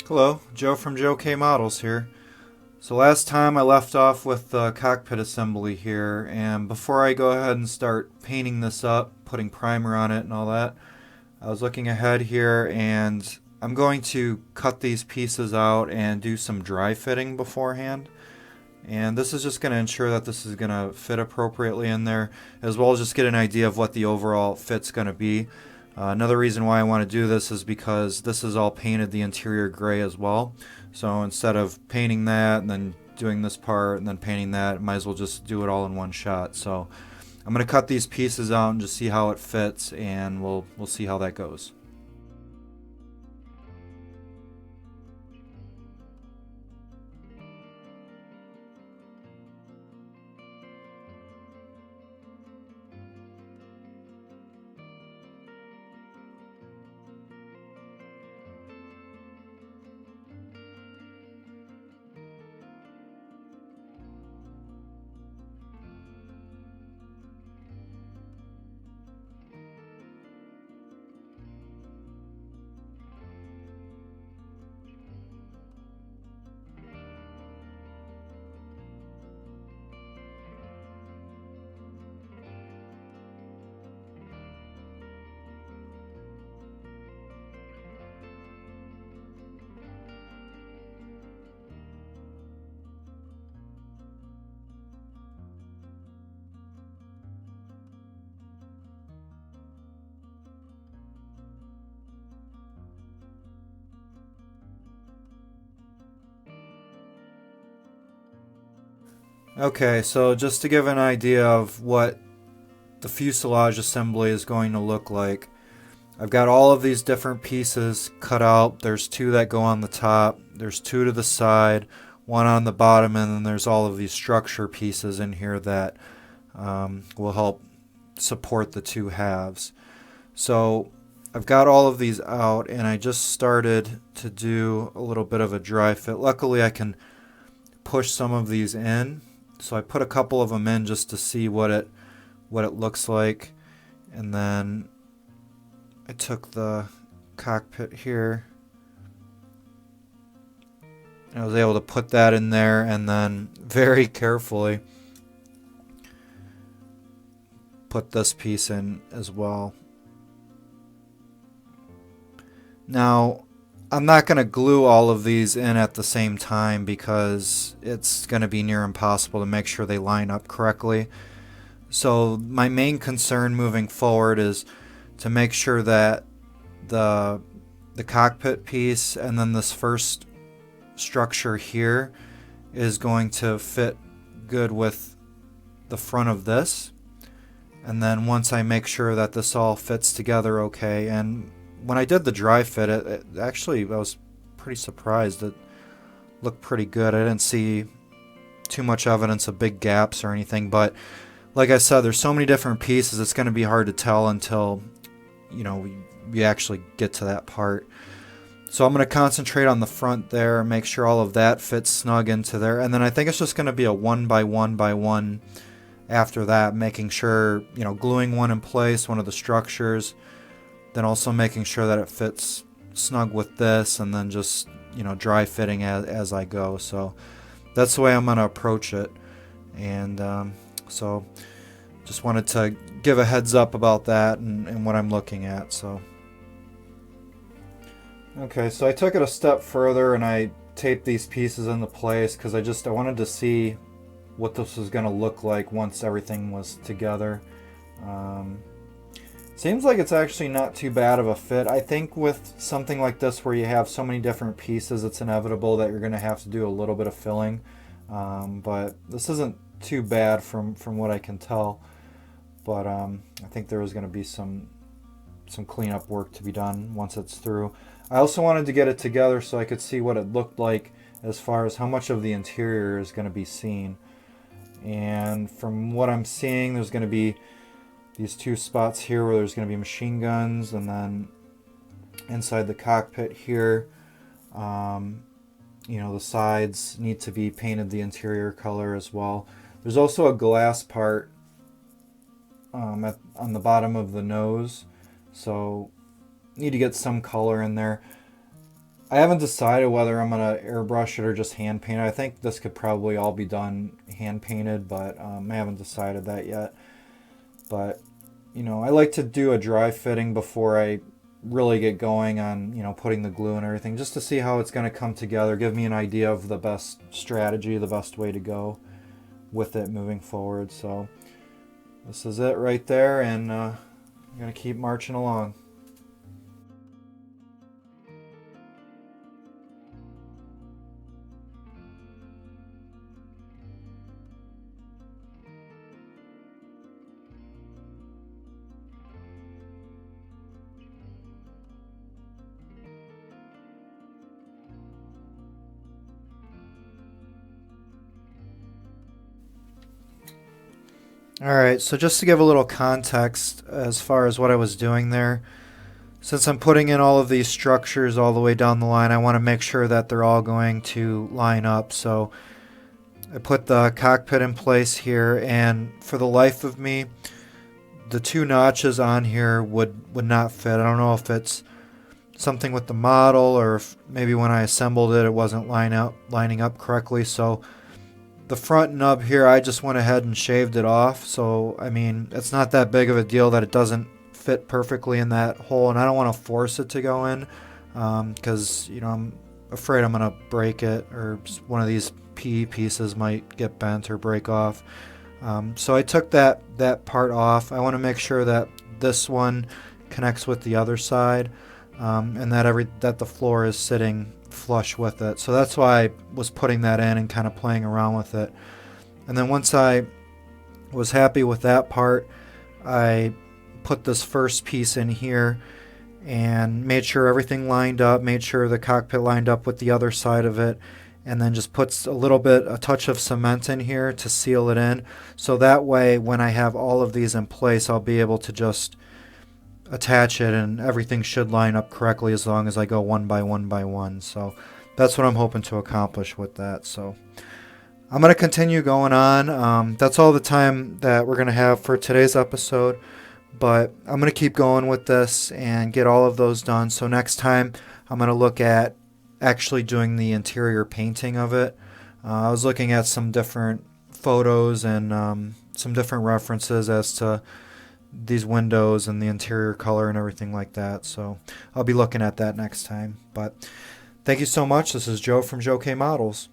Hello, Joe from Joe K Models here. So last time I left off with the cockpit assembly here, and before I go ahead and start painting this up, putting primer on it and all that, I was looking ahead here and I'm going to cut these pieces out and do some dry fitting beforehand. And this is just going to ensure that this is going to fit appropriately in there, as well as just get an idea of what the overall fit's going to be. Another reason why I want to do this is because this is all painted the interior gray as well. So instead of painting that and then doing this part and then painting that, I might as well just do it all in one shot. So I'm going to cut these pieces out and just see how it fits, and we'll see how that goes. Okay, so just to give an idea of what the fuselage assembly is going to look like, I've got all of these different pieces cut out. There's two that go on the top, there's two to the side, one on the bottom, and then there's all of these structure pieces in here that will help support the two halves. So I've got all of these out, and I just started to do a little bit of a dry fit. Luckily I can push some of these in, so I put a couple of them in just to see what it looks like, and then I took the cockpit here and I was able to put that in there, and then very carefully put this piece in as well. Now I'm not going to glue all of these in at the same time because it's going to be near impossible to make sure they line up correctly. So my main concern moving forward is to make sure that the cockpit piece and then this first structure here is going to fit good with the front of this. And then once I make sure that this all fits together okay, and when I did the dry fit, it actually, I was pretty surprised. It looked pretty good. I didn't see too much evidence of big gaps or anything, but like I said, there's so many different pieces, it's going to be hard to tell until, you know, we actually get to that part. So I'm going to concentrate on the front there, make sure all of that fits snug into there, and then I think it's just going to be a one by one after that, making sure, you know, gluing one in place, one of the structures, then also making sure that it fits snug with this, and then just, you know, dry fitting as I go. So that's the way I'm going to approach it. And so just wanted to give a heads up about that and what I'm looking at. So okay, so I took it a step further and I taped these pieces into place because I wanted to see what this was going to look like once everything was together. Seems like it's actually not too bad of a fit. I think with something like this where you have so many different pieces, it's inevitable that you're going to have to do a little bit of filling. But this isn't too bad from what I can tell. But I think there is going to be some cleanup work to be done once it's through. I also wanted to get it together so I could see what it looked like as far as how much of the interior is going to be seen. And from what I'm seeing, there's going to be these two spots here where there's going to be machine guns, and then inside the cockpit here, you know, the sides need to be painted the interior color as well. There's also a glass part on the bottom of the nose, so need to get some color in there. I haven't decided whether I'm gonna airbrush it or just hand paint it. I think this could probably all be done hand painted, but I haven't decided that yet. But I like to do a dry fitting before I really get going on putting the glue and everything, just to see how it's going to come together, give me an idea of the best strategy, the best way to go with it moving forward. So this is it right there, and I'm going to keep marching along. Alright, so just to give a little context as far as what I was doing there, since I'm putting in all of these structures all the way down the line, I want to make sure that they're all going to line up. So I put the cockpit in place here, and for the life of me, the two notches on here would not fit. I don't know if it's something with the model, or if maybe when I assembled it, it wasn't lining up correctly. So the front nub here, I just went ahead and shaved it off. So I mean, it's not that big of a deal that it doesn't fit perfectly in that hole, and I don't want to force it to go in because I'm afraid I'm gonna break it, or one of these PE pieces might get bent or break off. So I took that part off. I want to make sure that this one connects with the other side, and that the floor is sitting flush with it. So that's why I was putting that in and kind of playing around with it. And then once I was happy with that part, I put this first piece in here and made sure everything lined up, made sure the cockpit lined up with the other side of it, and then just puts a touch of cement in here to seal it in. So that way, when I have all of these in place, I'll be able to just attach it, and everything should line up correctly as long as I go one by one by one. So that's what I'm hoping to accomplish with that. So I'm going to continue going on. That's all the time that we're going to have for today's episode, but I'm going to keep going with this and get all of those done. So next time I'm going to look at actually doing the interior painting of it. I was looking at some different photos and some different references as to these windows and the interior color and everything like that. So I'll be looking at that next time. But thank you so much. This is Joe from Joe K Models.